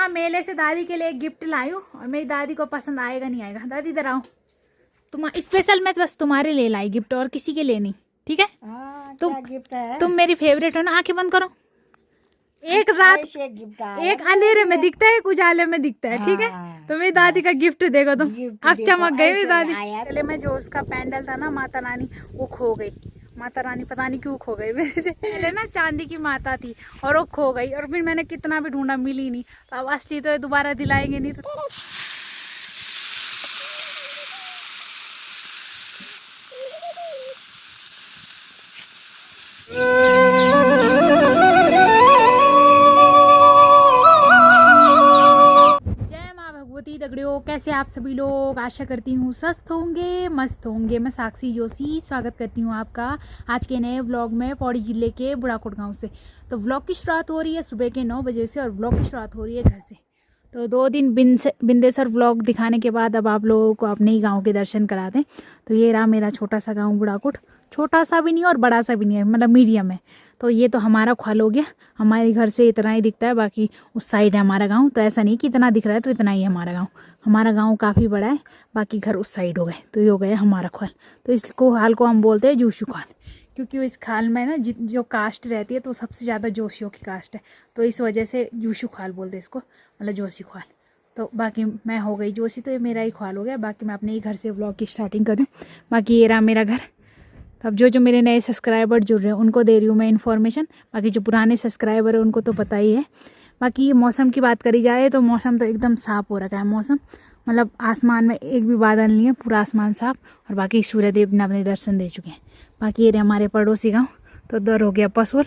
वहाँ मेले से दादी के लिए एक गिफ्ट लाई हूँ और मेरी दादी को पसंद आएगा नहीं आएगा। दादी इधर आओ, तुम स्पेशल मैं बस तुम्हारे लिए लाई गिफ्ट और किसी के लिए नहीं, ठीक है? क्या गिफ्ट है? तुम मेरी फेवरेट हो ना। आंखें बंद करो। एक रात गिफ्ट एक अंधेरे में दिखता है, एक उजाले में दिखता है, ठीक है? तो मेरी दादी का गिफ्ट देखो तुम। अब चमक गई मेरी दादी। पहले मैं जो उसका पैंडल था ना माता रानी, वो खो गई। माता रानी पता नहीं क्यों खो गई मेरे से। पहले ना चांदी की माता थी और वो खो गई, और फिर मैंने कितना भी ढूंढा मिली नहीं। तो अब असली तो दोबारा दिलाएंगे नहीं तो। दगड़ियों, कैसे आप सभी लोग? आशा करती हूँ स्वस्थ होंगे, मस्त होंगे। मैं साक्षी जोशी स्वागत करती हूँ आपका आज के नए व्लॉग में पौड़ी जिले के बुढ़ाकोट गांव से। तो व्लॉग की शुरुआत हो रही है सुबह के 9 बजे से और व्लॉग की शुरुआत हो रही है घर से। तो 2 दिन बिंदेश्वर व्लॉग दिखाने के बाद अब आप लोगों को अपने ही गाँव के दर्शन करा दें। तो ये रहा मेरा छोटा सा गाँव बुढ़ाकोट। छोटा सा भी नहीं और बड़ा सा भी नहीं है, मतलब मीडियम है। तो ये तो हमारा ख्वाल हो गया। हमारे घर से इतना ही दिखता है, बाकी उस साइड है हमारा गांव। तो ऐसा नहीं कि इतना दिख रहा है तो इतना ही है हमारा गांव। हमारा गांव काफ़ी बड़ा है, बाकी घर उस साइड हो गए। तो ये हो गया हमारा ख्वाल। तो इस खाल को हम बोलते हैं जोशी खाल, क्योंकि इस खाल में ना जो कास्ट रहती है तो सबसे ज़्यादा जोशियों की कास्ट है। तो इस वजह से जोशी खाल बोलते हैं इसको, मतलब जोशी खाल। तो बाकी मैं हो गई जोशी, तो ये मेरा ही ख्वाल हो गया। बाकी मैं अपने ही घर से व्लॉग की स्टार्टिंग करूँ। बाकी ये रहा मेरा घर। तो अब जो मेरे नए सब्सक्राइबर जुड़ रहे हैं उनको दे रही हूँ मैं इन्फॉर्मेशन। बाकी जो पुराने सब्सक्राइबर है उनको तो पता ही है। बाकी मौसम की बात करी जाए तो मौसम तो एकदम साफ़ हो रखा है। मौसम मतलब आसमान में एक भी बादल नहीं है, पूरा आसमान साफ। और बाकी सूर्यदेव ने अपने दर्शन दे चुके हैं। बाकी ये हमारे पड़ोसी गाँव, तो उधर हो गया पसोल,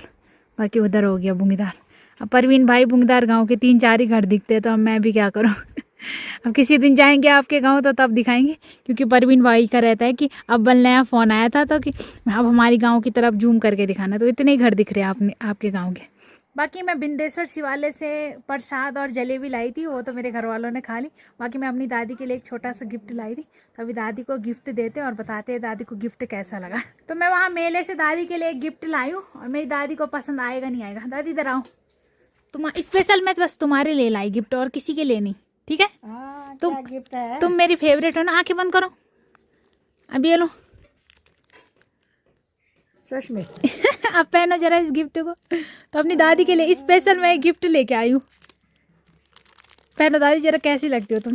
बाकी उधर हो गया बुंगीदार। अब परवीन भाई बुंगीदार गाँव के 3-4 ही घर दिखते हैं, तो अब मैं भी क्या करूँ। अब किसी दिन जाएंगे आपके गांव तो तब दिखाएंगे, क्योंकि परवीन भाई का रहता है कि अब बल नया फ़ोन आया था तो कि अब हमारी गांव की तरफ जूम करके दिखाना। तो इतने ही घर दिख रहे हैं आपके गांव के। बाकी मैं बिंदेश्वर शिवालय से प्रसाद और जलेबी लाई थी, वो तो मेरे घर वालों ने खा ली। बाकी मैं अपनी दादी के लिए एक छोटा सा गिफ्ट लाई थी। तो अभी दादी को गिफ्ट देते और बताते हैं दादी को गिफ्ट कैसा लगा। तो मैं वहाँ मेले से दादी के लिए एक गिफ्ट लाई हूँ और मेरी दादी को पसंद आएगा नहीं आएगा। दादी इधर आओ, तुम स्पेशल मैं बस तुम्हारे लिए लाई गिफ्ट और किसी के लिए नहीं, ठीक है? क्या गिफ्ट है? तुम मेरी फेवरेट हो ना। आंखें बंद करो। अब ये लो चश्मे। अब पहनो जरा इस गिफ्ट को। तो अपनी दादी के लिए स्पेशल मैं गिफ्ट लेके आई हूँ। पहनो दादी, जरा कैसी लगती हो तुम?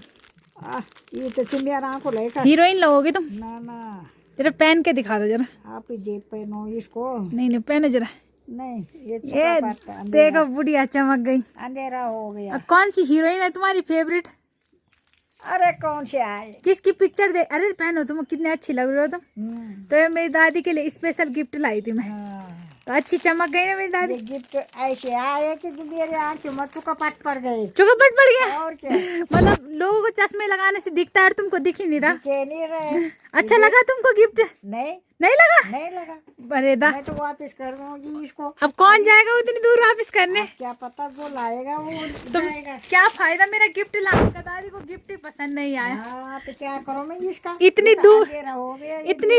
ये तो चिड़िया आंखों लेकर हीरोइन लगोगी तुम। ना जरा पहन के दिखा दो जरा। आप ही देख पहनो इसको। नहीं पहनो जरा। नहीं ये देखो बुढ़िया चमक गई, अंधेरा हो गया। कौन सी हीरोइन है तुम्हारी फेवरेट? अरे कौन से आए? किसकी पिक्चर दे? अरे पहनो, तुम कितने अच्छी लग रहे हो तुम। तो मेरी दादी के लिए स्पेशल गिफ्ट लाई थी मैं। तो अच्छी चमक गई ना मेरी दादी। गिफ्ट ऐसे आए कि मेरे आंखें में चुकापट पड़ गए। चुकापट पड़ गया? और क्या। मतलब लोगों को चश्मे लगाने से दिखता है, तुमको दिख ही नहीं रहा। नहीं रहे। अच्छा लगा तुमको गिफ्ट? नहीं लगा। नहीं लगा। अरे दा, मैं तो वापस कर दूंगी इसको। अब कौन जाएगा उतनी दूर वापस करने? क्या पता जो लाएगा वो जाएगा। क्या फायदा मेरा गिफ्ट लाने का, दादी को गिफ्ट ही पसंद नहीं आया। तो क्या करो मैं इसका? इतनी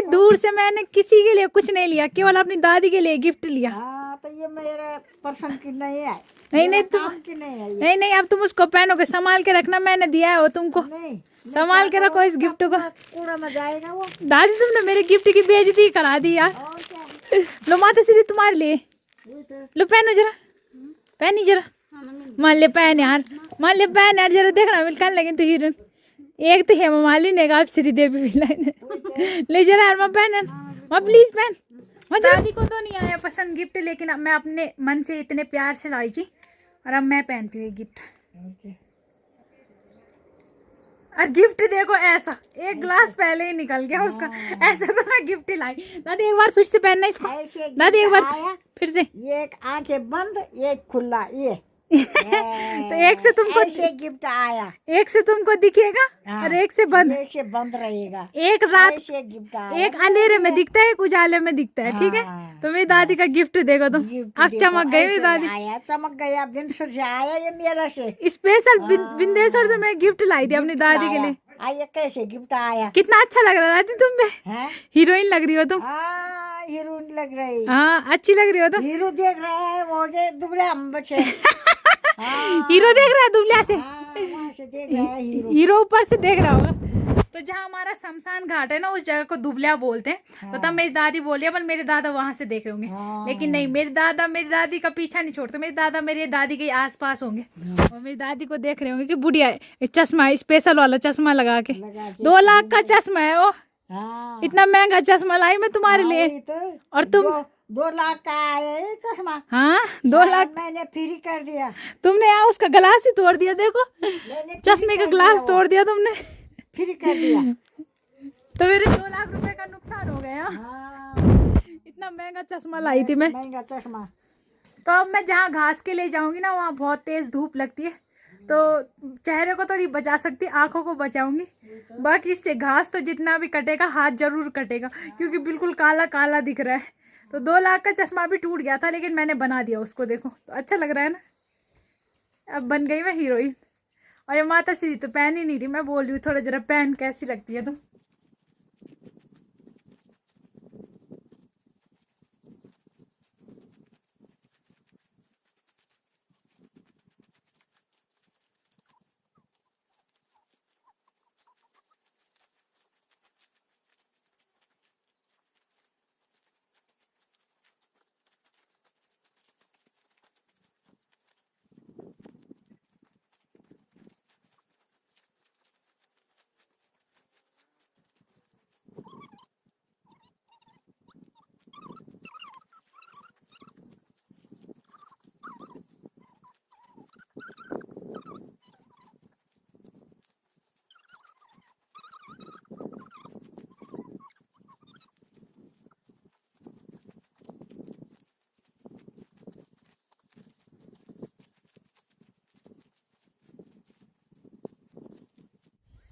दूर से मैंने किसी के लिए कुछ नहीं लिया, केवल अपनी दादी के लिए गिफ्ट लिया। तो ये मेरे पसंद की नहीं है। नहीं अब तुम उसको पहनोगे, संभाल के रखना। मैंने दिया है वो तुमको, संभाल के रखो इस गिफ्ट को। कूड़ा में जाएगा वो। दादी तुमने मेरे गिफ्ट की बेइज्जती करा दी यार। लो माता श्री तुम्हारे लिए, लो पहनो जरा, पहनी जरा। मान ले पहन यार, मान ले पहन यार, जरा देखना मिलकर लेकिन तो हीरोइन एक तो हेमा मालिनी ने आप श्री देवी भी ले जरा यार, मैं पहन मैं प्लीज पहन। दादी को तो नहीं आया पसंद गिफ्ट, लेकिन अब मैं अपने मन से इतने प्यार से लाई थी और अब मैं पहनती हूँ ये गिफ्ट। और गिफ्ट देखो ऐसा, एक ग्लास पहले ही निकल गया उसका। ऐसा तो मैं गिफ्ट ही लाई। दादी एक बार फिर से पहनना इसको। दादी एक बार फिर से। ये एक आंखें बंद, एक खुला, ये तो एक से तुमको गिफ्ट आया, एक से तुमको दिखेगा और एक से बंद रहेगा। एक रात गिफ्ट आया, एक अंधेरे में दिखता है, एक उजाले में दिखता है, ठीक है? तो मेरी दादी का गिफ्ट देखो तुम। अब चमक गई मेरी दादी। आया चमक गया, बिंदेश्वर से आया ये मेला से स्पेशल बिंदेश्वर से मैं गिफ्ट लाई थी अपनी दादी के लिए। आइए कैसे गिफ्ट आया कितना अच्छा लग रहा दादी तुम पे, है। हीरोइन लग रही हो तुम। हीरो लग रही। हाँ अच्छी लग रही हो तुम। हीरो देख रहे हैं वो जे दुबले हम बचे। हीरो देख रहा है दुबलिया से, वहाँ से देख रहे हैं हीरो। हीरो ऊपर से देख रहा होगा। तो जहाँ हमारा शमशान घाट है ना, उस जगह को दुबलिया बोलते हैं। तो तब मेरी दादी बोली है, पर मेरे दादा वहां से देख रहे होंगे। लेकिन नहीं, मेरे दादा मेरी दादी का पीछा नहीं छोड़ते। मेरे दादा मेरी दादी के आसपास होंगे और मेरी दादी को देख रहे होंगे कि बुढ़िया चश्मा, स्पेशल वाला चश्मा लगा के 2 लाख का चश्मा है वो। इतना महंगा चश्मा लाई मैं तुम्हारे लिए। और तुम 2 लाख का आया ये चश्मा। हाँ 2 लाख मैंने फ्री कर दिया। तुमने यहाँ उसका गिलास ही तोड़ दिया। देखो चश्मे का गिलास तोड़ दिया तुमने, फ्री कर दिया। तो मेरे 2 लाख रुपए का नुकसान हो गया। इतना महंगा चश्मा लाई थी मैं। महंगा चश्मा। तो अब मैं जहाँ घास के ले जाऊंगी ना, वहाँ बहुत तेज धूप लगती है। तो चेहरे को तो नहीं बचा सकती, आंखों को बचाऊंगी। बाकी इससे घास तो जितना भी कटेगा, हाथ जरूर कटेगा, क्योंकि बिल्कुल काला काला दिख रहा है। तो 2 लाख का चश्मा भी टूट गया था, लेकिन मैंने बना दिया उसको। देखो तो अच्छा लग रहा है ना। अब बन गई मैं हीरोइन। और ये माता श्री तो पहन ही नहीं रही। मैं बोल रही हूँ थोड़ा जरा पहन, कैसी लगती है तुम।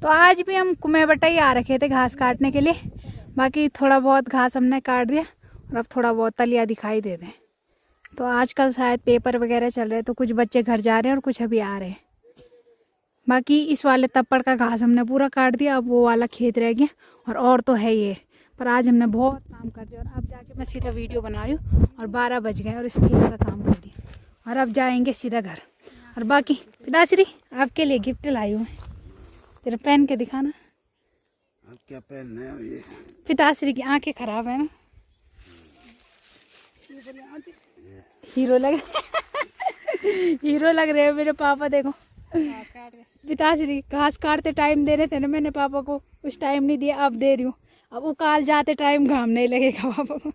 तो आज भी हम कुमेबट्टा ही आ रखे थे घास काटने के लिए। बाकी थोड़ा बहुत घास हमने काट दिया और अब थोड़ा बहुत तलिया दिखाई दे रहे। तो आजकल शायद पेपर वगैरह चल रहे हैं, तो कुछ बच्चे घर जा रहे हैं और कुछ अभी आ रहे हैं। बाकी इस वाले तप्पड़ का घास हमने पूरा काट दिया। अब वो वाला खेत रह गया और तो है ये। पर आज हमने बहुत काम कर दिया और अब जाके मैं सीधा वीडियो बना रही हूँ और 12 बज गए और इस खेत का काम कर दिया और अब जाएंगे सीधा घर। और बाकी पिताश्री आपके लिए गिफ्ट लाई हूँ, तेरा पहन के दिखाना। अब क्या पहनना है ये? पिताश्री की आंखें खराब है ना, हीरो लग हीरो लग रहे हैं मेरे पापा। देखो पिताश्री घास काटते टाइम दे रहे थे ना मैंने पापा को, उस टाइम नहीं दिया, अब दे रही हूँ। अब वो काल जाते टाइम घाम नहीं लगेगा पापा को।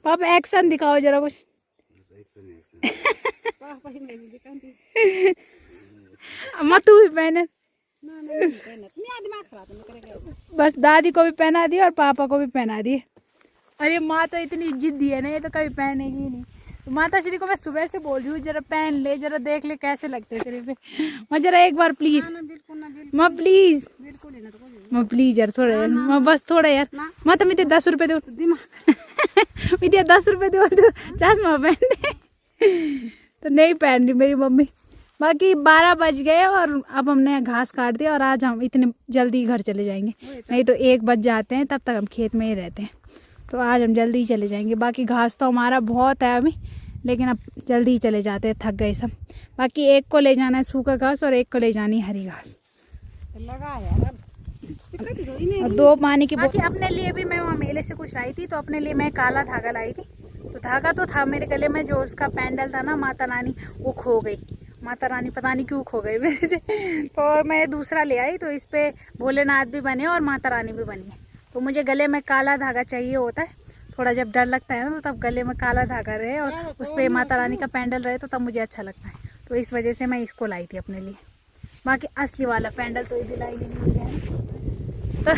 पापा एक्शन दिखाओ जरा कुछ। अम्मा तू भी पहने। बस दादी को भी पहना दिए और पापा को भी पहना दिए। अरे माँ तो इतनी जिद्दी है ना, ये तो कभी पहनेगी ही नहीं। तो माता श्री को मैं सुबह से बोल रही हूँ जरा पहन ले, जरा देख ले कैसे लगते तेरे पे। मैं जरा एक बार प्लीज माँ, प्लीज माँ, प्लीज यार थोड़ा यार माँ, बस थोड़ा यार माँ। तो मुझे 10 रुपए दो, मुझे 10 रुपए दो, चश्मा पहन दे। तो नहीं पहन रही मेरी मम्मी। बाकी 12 बज गए और अब हमने घास काट दिया और आज हम इतने जल्दी घर चले जाएंगे, नहीं तो 1 बज जाते हैं, तब तक हम खेत में ही रहते हैं। तो आज हम जल्दी ही चले जाएंगे। बाकी घास तो हमारा बहुत है अभी, लेकिन अब जल्दी ही चले जाते हैं, थक गए सब। बाकी एक को ले जाना है सूखा घास और एक को ले जानी है हरी घास और 2 पानी की। बाकी अपने लिए भी मैं वहाँ मेले से कुछ लाई थी, तो अपने लिए मैं काला धागा लाई थी। तो धागा तो था मेरे गले में, जो उसका पैंडल था ना माता रानी, वो खो गई। माता रानी पता नहीं क्यों खो गई मेरे से। तो मैं दूसरा ले आई, तो इस पे भोलेनाथ भी बने और माता रानी भी बनी है। तो मुझे गले में काला धागा चाहिए होता है, थोड़ा जब डर लगता है ना, तो तब गले में काला धागा रहे और उस पर माता रानी का पैंडल रहे, तो तब मुझे अच्छा लगता है। तो इस वजह से मैं इसको लाई थी अपने लिए। बाकी असली वाला पैंडल तो इधर लाई नहीं मिल गया। तो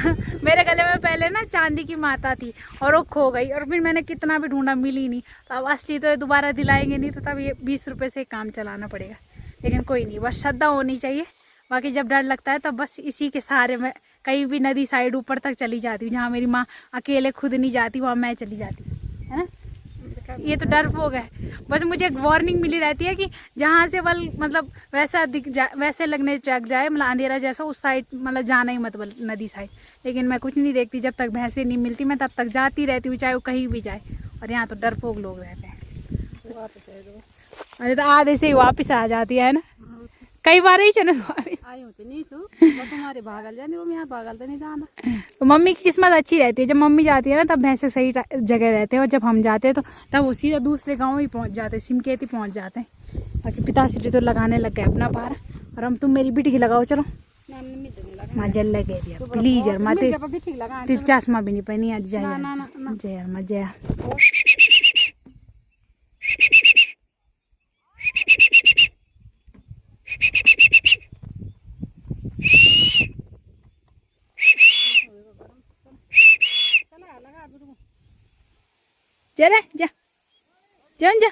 मेरे गले में पहले ना चांदी की माता थी और वो खो गई, और फिर मैंने कितना भी ढूंढा मिली नहीं। तो अब असली तो दोबारा दिलाएंगे नहीं, तो तब ये 20 रुपये से काम चलाना पड़ेगा। लेकिन कोई नहीं, बस श्रद्धा होनी चाहिए। बाकी जब डर लगता है तब बस इसी के सहारे में कहीं भी नदी साइड ऊपर तक चली जाती हूँ, जहाँ मेरी माँ अकेले खुद नहीं जाती, वहाँ मैं चली जाती हूँ, है ना। ये तो डरपोक है। बस मुझे एक वार्निंग मिली रहती है कि जहाँ से बल मतलब वैसा दिख जाए, वैसे लगने चक जाए, मतलब अंधेरा जैसा, उस साइड मतलब जाना ही मत, नदी साइड। लेकिन मैं कुछ नहीं देखती, जब तक भैंसें नहीं मिलती मैं तब तक जाती रहती हूँ, चाहे वो कहीं भी जाए। और यहाँ तो डरपोक लोग रहते हैं। अरे तो आधे से ही वापस आ जाती है ना, कई बार ही चलो आई होती नहीं छू तुम्हारे भागल जाने, वो यहाँ भागल तो नहीं जाना। तो मम्मी की किस्मत अच्छी रहती है, जब मम्मी जाती है ना तब भैंसे सही जगह रहते हैं, और जब हम जाते हैं तो तब वो सीधा दूसरे गांव ही पहुंच जाते हैं, सिमकेती पहुंच जाते हैं। बाकी पिताश्री तो लगाने लग गए अपना पार, और हम तुम मेरी बिटी की लगाओ चलो। मजा लगे प्लीज यार, मत तिल चश्मा भी नहीं पहनी आज, जय यार मजा। चले जा जान जा,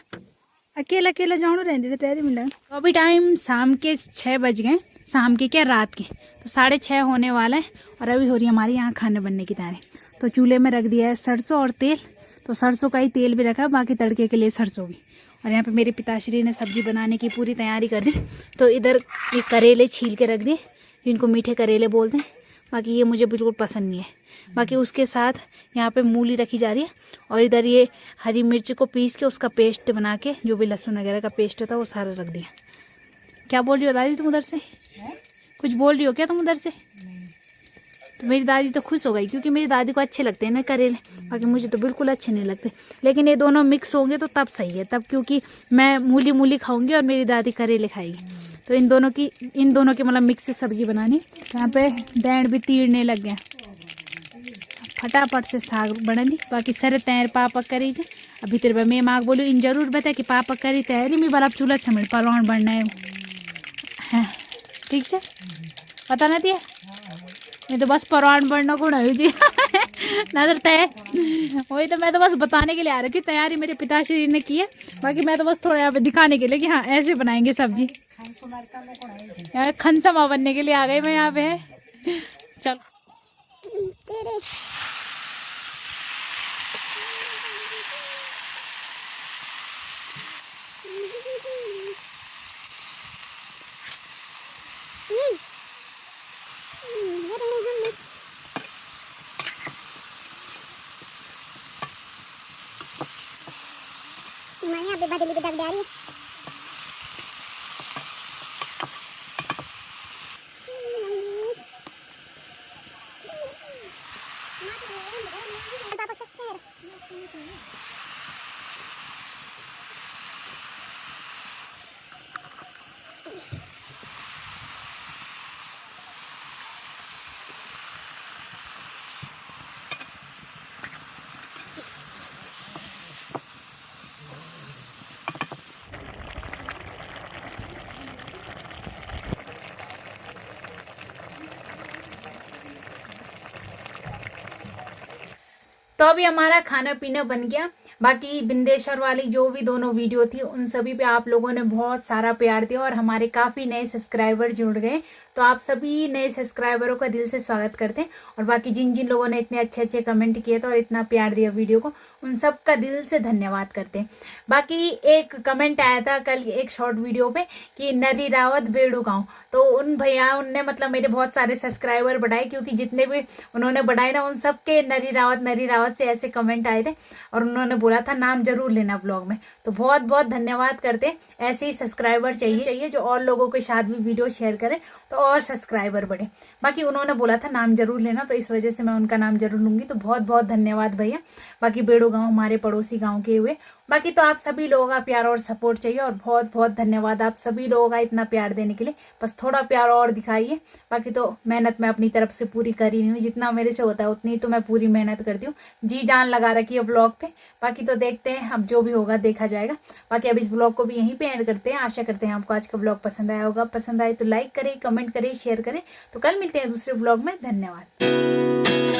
अकेला अकेला जाऊँ रहती तो टहरी मिला। तो अभी टाइम शाम के 6 बज गए, शाम के क्या रात के, तो 6:30 होने वाला है। और अभी हो रही है हमारे यहाँ खाने बनने की तैयारी। तो चूल्हे में रख दिया है सरसों और तेल, तो सरसों का ही तेल भी रखा है, बाकी तड़के के लिए सरसों भी। और यहाँ पे मेरे पिताश्री ने सब्जी बनाने की पूरी तैयारी कर दी। तो इधर ये करेले छील के रख दिए, जिनको मीठे करेले बोलते हैं, बाकी ये मुझे बिल्कुल पसंद नहीं है। बाकी उसके साथ यहाँ पे मूली रखी जा रही है, और इधर ये हरी मिर्च को पीस के उसका पेस्ट बना के, जो भी लहसुन वगैरह का पेस्ट था वो सारा रख दिया। क्या बोल रही हो दादी तुम उधर से? कुछ बोल रही हो क्या तुम उधर से? तो मेरी दादी तो खुश हो गई, क्योंकि मेरी दादी को अच्छे लगते हैं ना करेले, बाकी मुझे तो बिल्कुल अच्छे नहीं लगते। लेकिन ये दोनों मिक्स होंगे तो तब सही है, तब क्योंकि मैं मूली मूली खाऊंगी और मेरी दादी करेले खाएगी। तो इन दोनों की मतलब मिक्स सब्जी बनानी। यहाँ पे बैंड भी तीड़ने लग गए, फटाफट से साग बनली। बाकी सर तैयार पापा करी जे। अभी तेरे मैं माँ बोलूँ इन जरूर बता कि पापा करी तैयारी, मैं बराबर चूल्हा समेट परवान बनना है, ठीक है पता नहीं है, मैं तो बस परवान बनना को नहीं जी नजर तय। वही तो मैं तो बस बताने के लिए आ रही थी, तैयारी मेरे पिताश्री ने की है, बाकी मैं तो बस थोड़ा यहाँ पे दिखाने के लिए कि हाँ ऐसे बनाएंगे सब्जी। खनसमा बनने के लिए आ गई मैं यहाँ पे। चल मैंने अभी बदली भी डाली तो अभी हमारा खाना पीना बन गया। बाकी बिंदेश्वर वाली जो भी दोनों वीडियो थी उन सभी पे आप लोगों ने बहुत सारा प्यार दिया, और हमारे काफ़ी नए सब्सक्राइबर जुड़ गए। तो आप सभी नए सब्सक्राइबरों का दिल से स्वागत करते हैं। और बाकी जिन जिन लोगों ने इतने अच्छे अच्छे कमेंट किए थे और इतना प्यार दिया वीडियो को, उन सब का दिल से धन्यवाद करते हैं। बाकी एक कमेंट आया था कल एक शॉर्ट वीडियो पे कि नरी रावत बेड़ू गाँव, तो उन भैया उनने मतलब मेरे बहुत सारे सब्सक्राइबर बढ़ाए, क्योंकि जितने भी उन्होंने बढ़ाए ना उन सब के नरी रावत से ऐसे कमेंट आए थे, और उन्होंने बोला था नाम जरूर लेना ब्लॉग में। तो बहुत बहुत धन्यवाद करते हैं। ऐसे ही सब्सक्राइबर चाहिए जो और लोगों के साथ भी वीडियो शेयर करें तो और सब्सक्राइबर बढ़े। बाकी उन्होंने बोला था नाम जरूर लेना, तो इस वजह से मैं उनका नाम जरूर लूंगी। तो बहुत बहुत धन्यवाद भैया। बाकी बेड़ू गांव हमारे पड़ोसी गांव के हुए। बाकी तो आप सभी लोगों का प्यार और सपोर्ट चाहिए, और बहुत बहुत धन्यवाद आप सभी लोगों का इतना प्यार देने के लिए। बस थोड़ा प्यार और दिखाइए। बाकी तो मेहनत मैं अपनी तरफ से पूरी कर ही नहीं हूँ, जितना मेरे से होता है उतनी तो मैं पूरी मेहनत करती हूँ, जी जान लगा रखी है व्लॉग पे। बाकी तो देखते हैं, अब जो भी होगा देखा जाएगा। बाकी अब इस ब्लॉग को भी यहीं पे एंड करते हैं। आशा करते हैं आपको आज का ब्लॉग पसंद आया होगा। पसंद आए तो लाइक करें, कमेंट करें, शेयर करें। तो कल मिलते हैं दूसरे ब्लॉग में। धन्यवाद।